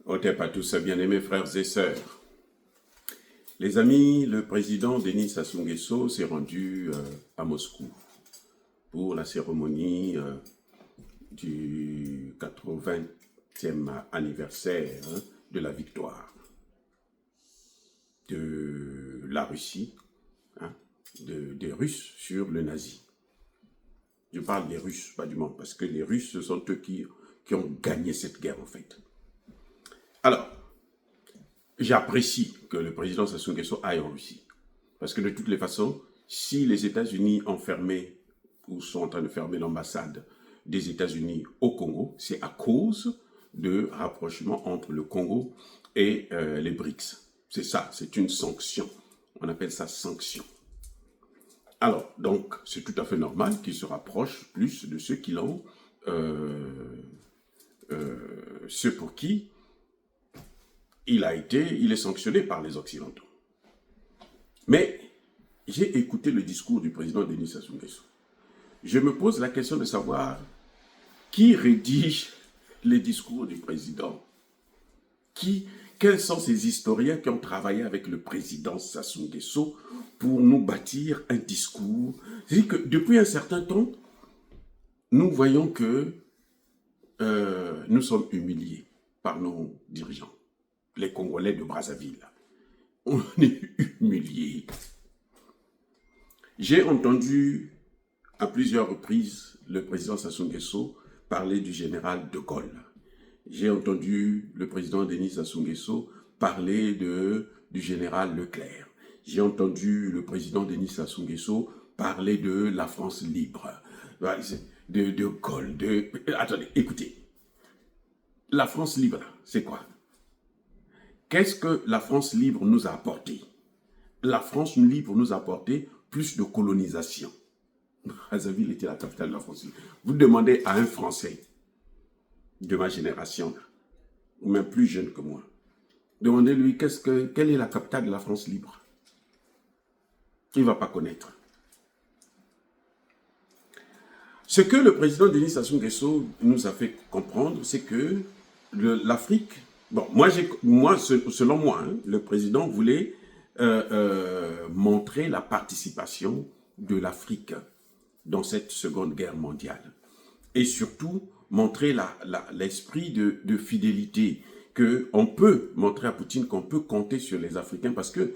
Otep à tous, bien-aimés frères et sœurs. Les amis, le président Denis Sassou Nguesso s'est rendu à Moscou pour la cérémonie du 80e anniversaire de la victoire de la Russie, des Russes sur le nazi. Je parle des Russes, pas du monde, parce que les Russes, ce sont eux qui ont gagné cette guerre en fait. Alors, j'apprécie que le président Sassou Nguesso aille en Russie. Parce que de toutes les façons, si les États-Unis ont fermé ou sont en train de fermer l'ambassade des États-Unis au Congo, c'est à cause de rapprochement entre le Congo et les BRICS. C'est ça, c'est une sanction. On appelle ça sanction. Alors, donc, c'est tout à fait normal qu'ils se rapprochent plus de ceux qui l'ont, ceux pour qui il est sanctionné par les Occidentaux. Mais j'ai écouté le discours du président Denis Sassou Nguesso. Je me pose la question de savoir qui rédige les discours du président. Quels sont ces historiens qui ont travaillé avec le président Sassou Nguesso pour nous bâtir un discours? C'est-à-dire que depuis un certain temps, nous voyons que nous sommes humiliés par nos dirigeants. Les Congolais de Brazzaville. On est humiliés. J'ai entendu à plusieurs reprises le président Sassou Nguesso parler du général de Gaulle. J'ai entendu le président Denis Sassou Nguesso parler du général Leclerc. J'ai entendu le président Denis Sassou Nguesso parler de la France libre, de Gaulle. Attendez, écoutez. La France libre, c'est quoi? Qu'est-ce que la France libre nous a apporté? La France libre nous a apporté plus de colonisation. Brazzaville était la capitale de la France libre. Vous demandez à un Français de ma génération, ou même plus jeune que moi, demandez-lui quelle est la capitale de la France libre. Il ne va pas connaître. Ce que le président Denis Sassou Nguesso nous a fait comprendre, c'est que l'Afrique... Bon, selon moi, le président voulait montrer la participation de l'Afrique dans cette Seconde Guerre mondiale. Et surtout, montrer l'esprit de fidélité, qu'on peut montrer à Poutine qu'on peut compter sur les Africains, parce que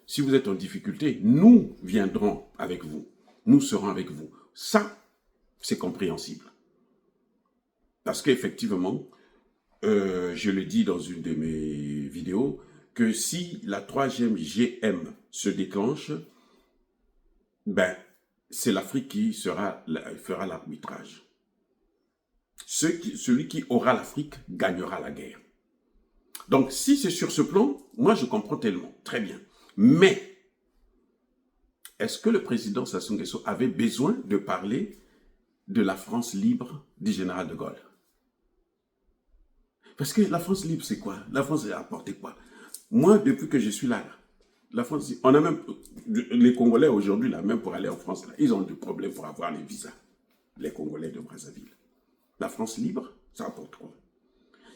si vous êtes en difficulté, nous viendrons avec vous. Nous serons avec vous. Ça, c'est compréhensible. Parce qu'effectivement, je le dis dans une de mes vidéos, que si la 3e GM se déclenche, c'est l'Afrique qui fera l'arbitrage. Celui qui aura l'Afrique gagnera la guerre. Donc, si c'est sur ce plan, moi je comprends tellement, très bien. Mais, est-ce que le président Sassou Nguesso avait besoin de parler de la France libre du général de Gaulle? Parce que la France libre, c'est quoi? La France a apporté quoi? Moi, depuis que je suis là, la France, on a même, les Congolais aujourd'hui, là, même pour aller en France, là, ils ont des problèmes pour avoir les visas. Les Congolais de Brazzaville. La France libre, ça apporte quoi?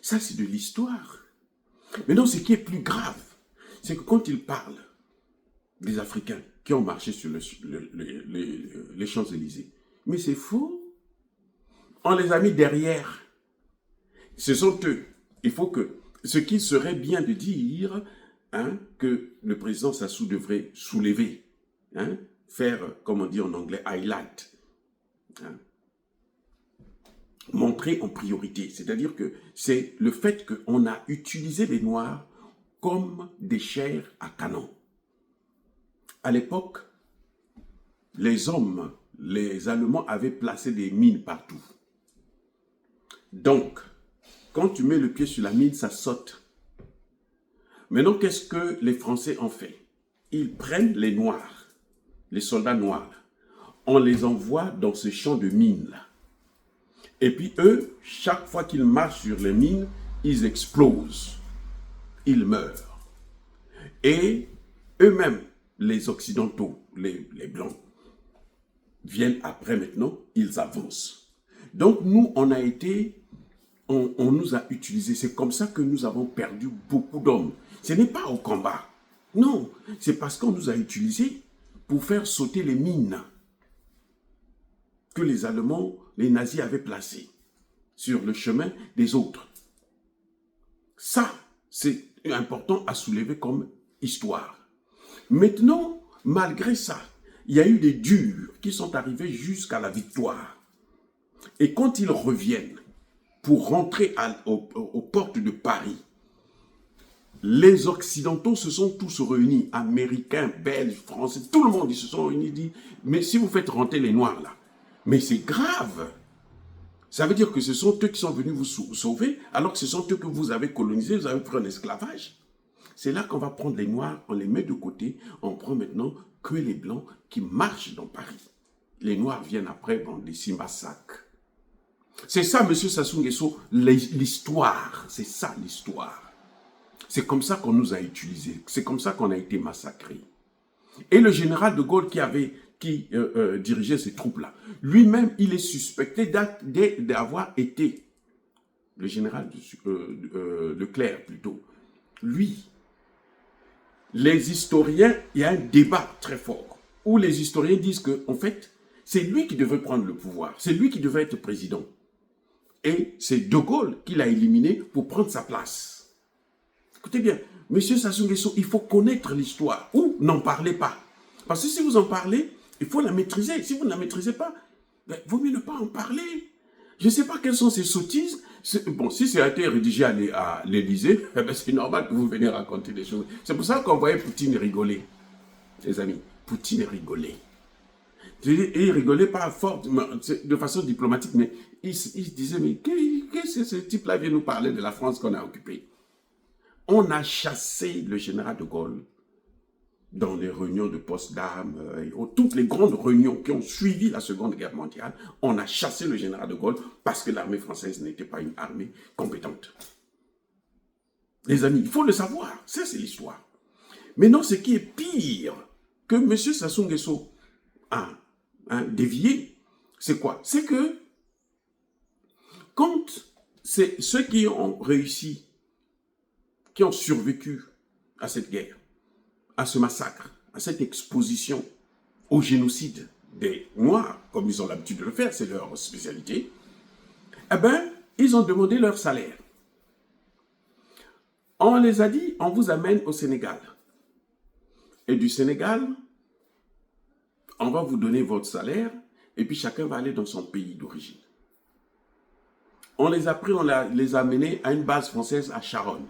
Ça, c'est de l'histoire. Mais non, ce qui est plus grave, c'est que quand ils parlent des Africains qui ont marché sur les Champs-Élysées, mais c'est faux. On les a mis derrière. Ce sont eux. Il faut que, ce qui serait bien de dire, que le président Sassou devrait soulever, faire, comme on dit en anglais, highlight, montrer en priorité. C'est-à-dire que c'est le fait qu'on a utilisé les Noirs comme des chairs à canon. À l'époque, les Allemands avaient placé des mines partout. Donc, quand tu mets le pied sur la mine, ça saute. Maintenant, qu'est-ce que les Français ont fait? Ils prennent les Noirs, les soldats noirs, on les envoie dans ce champ de mines-là. Et puis eux, chaque fois qu'ils marchent sur les mines, ils explosent, ils meurent. Et eux-mêmes, les Occidentaux, les Blancs, viennent après maintenant, ils avancent. Donc nous, on a été on nous a utilisés. C'est comme ça que nous avons perdu beaucoup d'hommes. Ce n'est pas au combat. Non, c'est parce qu'on nous a utilisés pour faire sauter les mines que les Allemands, les nazis avaient placées sur le chemin des autres. Ça, c'est important à soulever comme histoire. Maintenant, malgré ça, il y a eu des durs qui sont arrivés jusqu'à la victoire. Et quand ils reviennent pour rentrer aux portes de Paris, les Occidentaux se sont tous réunis, Américains, Belges, Français, tout le monde, ils se sont réunis et dit, mais si vous faites rentrer les Noirs là, mais c'est grave. Ça veut dire que ce sont eux qui sont venus vous sauver, alors que ce sont eux que vous avez colonisés, vous avez pris en esclavage. C'est là qu'on va prendre les Noirs, on les met de côté, on prend maintenant que les Blancs qui marchent dans Paris. Les Noirs viennent après, bon, des Simasak. C'est ça, M. Sassou Nguesso, l'histoire. C'est ça, l'histoire. C'est comme ça qu'on nous a utilisés. C'est comme ça qu'on a été massacrés. Et le général de Gaulle qui dirigeait ces troupes-là, lui-même, il est suspecté d'avoir été, le général Leclerc plutôt, lui, les historiens, il y a un débat très fort, où les historiens disent que, en fait, c'est lui qui devait prendre le pouvoir, c'est lui qui devait être président. Et c'est De Gaulle qui l'a éliminé pour prendre sa place. Écoutez bien, M. Sassou Nguesso, il faut connaître l'histoire ou n'en parlez pas. Parce que si vous en parlez, il faut la maîtriser. Si vous ne la maîtrisez pas, ben, vaut mieux ne pas en parler. Je ne sais pas quelles sont ces sottises. Bon, si ça a été rédigé à l'Élysée, eh ben c'est normal que vous veniez raconter des choses. C'est pour ça qu'on voyait Poutine rigoler. Les amis, Poutine rigolait. Et il rigolait pas fort, de façon diplomatique, mais il se disait, mais qu'est-ce que ce type-là vient nous parler de la France qu'on a occupée? On a chassé le général de Gaulle dans les réunions de Potsdam, toutes les grandes réunions qui ont suivi la Seconde Guerre mondiale. On a chassé le général de Gaulle parce que l'armée française n'était pas une armée compétente. Les amis, il faut le savoir. Ça, c'est l'histoire. Maintenant, ce qui est pire que M. Sassou Nguesso a dévié, c'est quoi? C'est que quand c'est ceux qui ont réussi, qui ont survécu à cette guerre, à ce massacre, à cette exposition au génocide des Noirs, comme ils ont l'habitude de le faire, c'est leur spécialité, eh bien, ils ont demandé leur salaire. On les a dit, on vous amène au Sénégal. Et du Sénégal, on va vous donner votre salaire, et puis chacun va aller dans son pays d'origine. On les a pris, les a amenés à une base française à Charonne.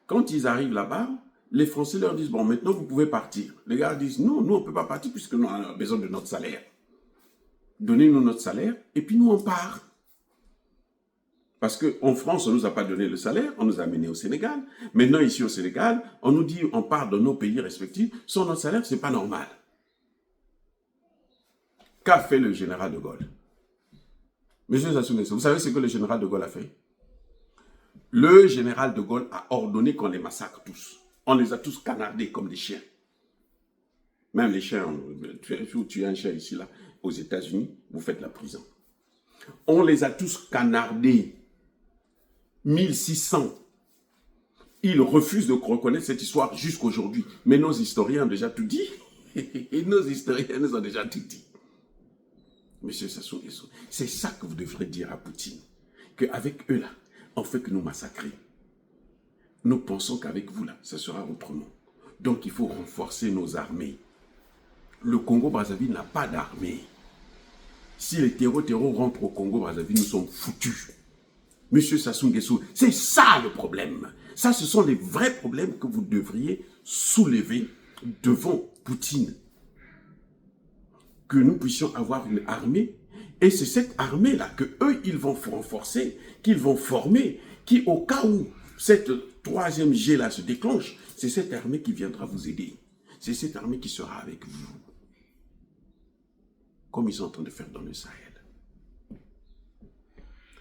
Quand ils arrivent là-bas, les Français leur disent, bon, maintenant vous pouvez partir. Les gars disent, non, nous on ne peut pas partir puisque nous avons besoin de notre salaire. Donnez-nous notre salaire et puis nous on part. Parce qu'en France, on ne nous a pas donné le salaire, on nous a amenés au Sénégal. Maintenant, ici au Sénégal, on nous dit, on part dans nos pays respectifs, sans notre salaire, ce n'est pas normal. Qu'a fait le général de Gaulle? Monsieur Sassou Nguesso, vous savez ce que le général de Gaulle a fait? Le général de Gaulle a ordonné qu'on les massacre tous. On les a tous canardés comme des chiens. Même les chiens, tu as un chien ici, là, aux États-Unis, vous faites la prison. On les a tous canardés. 1600. Ils refusent de reconnaître cette histoire jusqu'aujourd'hui. Mais nos historiens ont déjà tout dit. Et nos historiens nous ont déjà tout dit. Monsieur Sassou Nguesso, c'est ça que vous devrez dire à Poutine. Qu'avec eux là, on fait que nous massacrer. Nous pensons qu'avec vous là, ça sera autrement. Donc il faut renforcer nos armées. Le Congo-Brazzaville n'a pas d'armée. Si les terreaux rentrent au Congo-Brazzaville, nous sommes foutus. Monsieur Sassou Nguesso, c'est ça le problème. Ça, ce sont les vrais problèmes que vous devriez soulever devant Poutine. Que nous puissions avoir une armée, et c'est cette armée-là que eux, ils vont renforcer, qu'ils vont former, qui au cas où cette troisième G-là se déclenche, c'est cette armée qui viendra vous aider. C'est cette armée qui sera avec vous. Comme ils sont en train de faire dans le Sahel.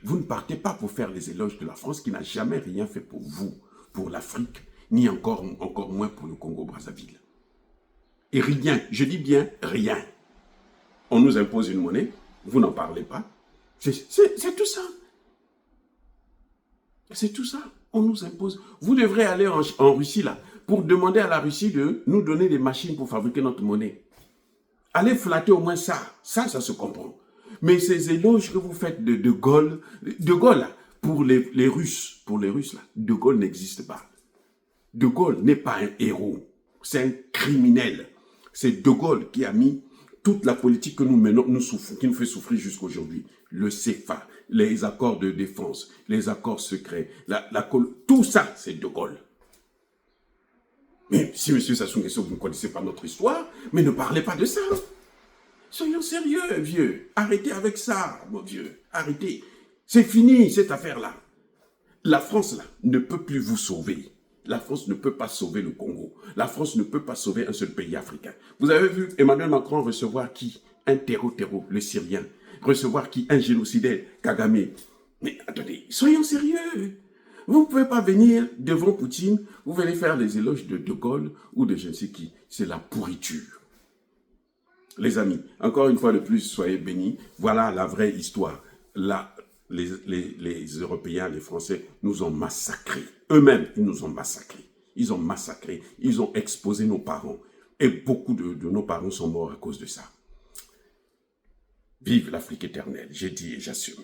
Vous ne partez pas pour faire les éloges de la France qui n'a jamais rien fait pour vous, pour l'Afrique, ni encore moins pour le Congo-Brazzaville. Et rien, je dis bien rien. On nous impose une monnaie, vous n'en parlez pas. C'est tout ça. C'est tout ça. On nous impose. Vous devrez aller en Russie, là, pour demander à la Russie de nous donner des machines pour fabriquer notre monnaie. Allez flatter au moins ça. Ça se comprend. Mais ces éloges que vous faites de Gaulle, là, pour les Russes, là, De Gaulle n'existe pas. De Gaulle n'est pas un héros. C'est un criminel. C'est De Gaulle qui a mis toute la politique que nous menons, qui nous fait souffrir jusqu'aujourd'hui. Le CFA, les accords de défense, les accords secrets, tout ça, c'est De Gaulle. Mais si M. Sassou Nguesso, vous ne connaissez pas notre histoire, mais ne parlez pas de ça. Soyons sérieux, vieux. Arrêtez avec ça, mon vieux. Arrêtez. C'est fini, cette affaire-là. La France, là, ne peut plus vous sauver. La France ne peut pas sauver le Congo. La France ne peut pas sauver un seul pays africain. Vous avez vu Emmanuel Macron recevoir qui? Un terreau, le Syrien. Recevoir qui? Un génocidaire, Kagame. Mais attendez, soyons sérieux. Vous ne pouvez pas venir devant Poutine, vous venez faire les éloges de De Gaulle ou de je ne sais qui. C'est la pourriture. Les amis, encore une fois de plus, soyez bénis. Voilà la vraie histoire. Là, les Européens, les Français nous ont massacrés. Eux-mêmes, ils nous ont massacrés. Ils ont massacré, ils ont exposé nos parents. Et beaucoup de nos parents sont morts à cause de ça. Vive l'Afrique éternelle, j'ai dit et j'assume.